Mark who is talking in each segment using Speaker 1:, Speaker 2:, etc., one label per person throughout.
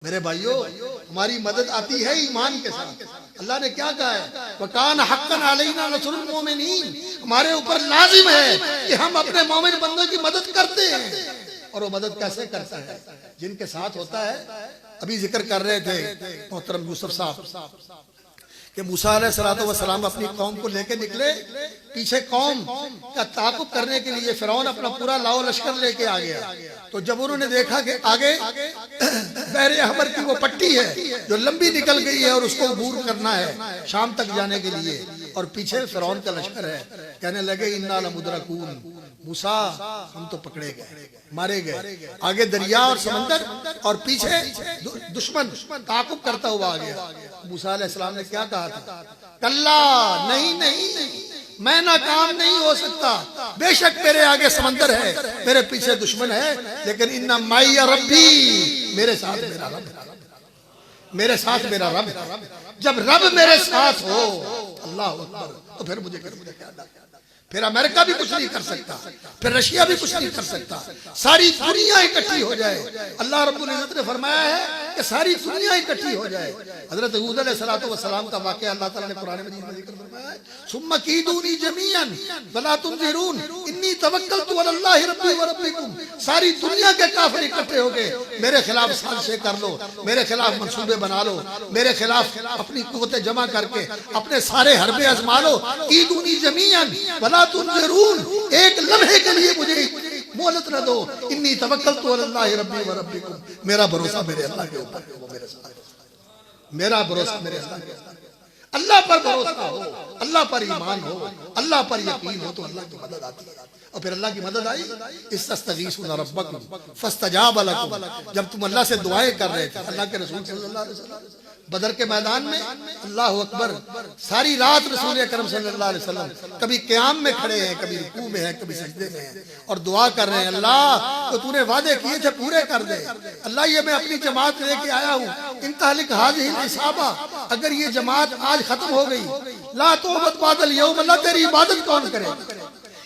Speaker 1: میرے بھائیوں، ہماری مدد آتی ہے ایمان کے ساتھ۔ اللہ نے کیا کہا ہے؟ وَكَانَ حَقًّا عَلَيْنَا نَصْرُ الْمُؤْمِنِينَ، ہمارے اوپر لازم ہے کہ ہم اپنے مومن بندوں کی مدد کرتے ہیں۔ اور وہ مدد کیسے کرتا ہے؟ جن کے ساتھ ہوتا ہے۔ ابھی ذکر کر رہے تھے محترم یوسف صاحب کہ موسیٰ علیہ السلام اپنی قوم کو لے کے نکلے، پیچھے قوم کا تعاقب کرنے کے لیے فرعون اپنا پورا لاؤ لشکر لے کے آ گیا۔ تو جب انہوں نے دیکھا کہ آگے بحر احمر کی وہ پٹی ہے جو لمبی نکل گئی ہے اور اس کو عبور کرنا ہے شام تک جانے کے لیے، اور پیچھے فرعون کا لشکر ہے، کہنے لگے انا لمدرکون، موسیٰ ہم تو پکڑے گئے، مارے گئے۔ آگے دریا اور سمندر اور پیچھے دشمن تعاقب کرتا ہوا آ گیا۔ موسیٰ علیہ السلام نے کیا کہا تھا؟ کلا، نہیں، میں ناکام نہیں ہو سکتا، بے شک میرے آگے سمندر ہے، میرے پیچھے دشمن ہے، لیکن ان معی ربی، میرے ساتھ میرا رب، میرے ساتھ میرا رب۔ جب رب میرے ساتھ ہو، اللہ اکبر، تو پھر مجھے کیا ڈر؟ پھر امریکہ بھی کچھ نہیں کر سکتا، پھر رشیا بھی کچھ نہیں کر سکتا۔ ساری دنیا اکٹھی ہو جائے، اللہ رب العزت نے فرمایا ہے کہ ساری دنیا اکٹھی ہو جائے۔ حضرت ہود علیہ السلام کا واقعہ اللہ تعالیٰ نے قرآن مجید میں ذکر فرمایا ہے، ثم کیدونی جمیعا ولا تنظرون انی توکلت علی اللہ ربی و ربکم۔ ساری دنیا کے کافر اکٹھے ہو گئے، میرے خلاف سازشیں کر لو، میرے خلاف منصوبے بنا لو، میرے خلاف اپنی قوتیں جمع کر کے اپنے سارے حربے آزما لو۔ کیدونی جمیعا ولا تنظرون، ایک لمحے کے لیے مجھے مہلت نہ دو، انی توکلت علی اللہ ربی و ربکم، میرا بھروسہ میرے اللہ کے اوپر ہے، وہ میرے ساتھ ہے، میرا بھروسہ میرے اللہ کے اوپر ہے۔ اللہ پر بھروسہ ہو، اللہ پر ایمان ہو، اللہ پر یقین ہو تو اللہ کی مدد آتی ہے۔ اور پھر اللہ کی مدد آئی، استستغیثون ربکم فاستجاب لکم، جب تم اللہ سے دعائیں کر رہے تھے۔ اللہ کے رسول صلی اللہ علیہ وسلم بدر کے میدان میں، اللہ اکبر، ساری رات رسول اکرم صلی اللہ علیہ وسلم کبھی قیام میں کھڑے ہیں، کبھی رکوع میں ہیں، کبھی سجدے میں ہیں، اور دعا کر رہے ہیں، اللہ تو تو نے وعدے کیے تھے پورے کر دے۔ اللہ یہ میں اپنی جماعت لے کے آیا ہوں، ان تہلک ہذہ العصابہ، اگر یہ جماعت آج ختم ہو گئی، لا تعبد بعد اليوم، اللہ تیری عبادت کون کرے؟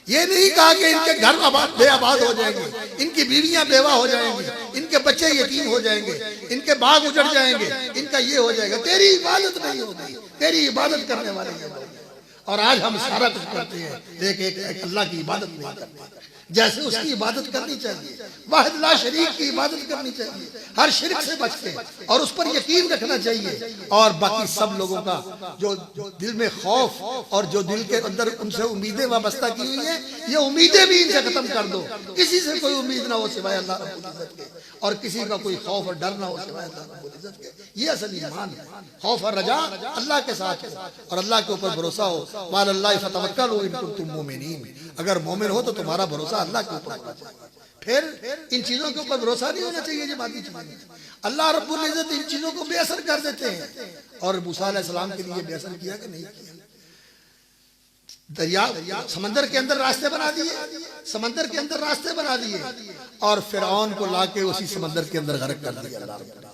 Speaker 1: یہ نہیں کہا کہ ان کے گھر بے آباد ہو جائیں گے، ان کی بیویاں بیوہ ہو جائیں گی، ان کے بچے یتیم ہو جائیں گے، ان کے باغ اجڑ جائیں گے، ان کا یہ ہو جائے گا۔ تیری عبادت نہیں ہوگی، تیری عبادت کرنے والے یہ لوگ ہیں۔ اور آج ہم سارا کچھ کرتے ہیں، ایک اللہ کی عبادت نہیں کرتے جیسے اس کی عبادت کرنی چاہیے، واحد لا شریک کی عبادت کرنی چاہیے، ہر شرک سے بچ کے اور اس پر یقین رکھنا چاہیے۔ اور باقی سب لوگوں کا جو دل میں خوف اور جو دل کے اندر ان سے امیدیں وابستہ کی ہوئی ہیں، یہ امیدیں بھی ان سے ختم کر دو۔ کسی سے کوئی امید نہ ہو سوائے اللہ رب العزت کے، اور کسی کا کوئی خوف اور ڈر نہ ہو سوائے اللہ رب العزت کے۔ یہ اصل ایمان ہے، خوف اور رجا اللہ کے ساتھ ہو اور اللہ کے اوپر بھروسہ ہو۔ وعلی اللہ فتوکلوا ان کنتم مؤمنین، اگر مومن ہو تو تمہارا بھروسہ اللہ کے اوپر ہونا چاہیے۔ پھر ان چیزوں کے اوپر بھروسہ نہیں ہونا چاہیے جو باقی چیزیں، اللہ رب العزت ان چیزوں کو بے اثر کر دیتے ہیں۔ اور موسیٰ علیہ السلام کے لیے بے اثر کیا کہ نہیں کیا؟ دریا سمندر کے اندر راستے بنا دیے، سمندر کے اندر راستے بنا دیے، اور فرعون کو لا کے اسی سمندر کے اندر غرق کر دیا اللہ رب۔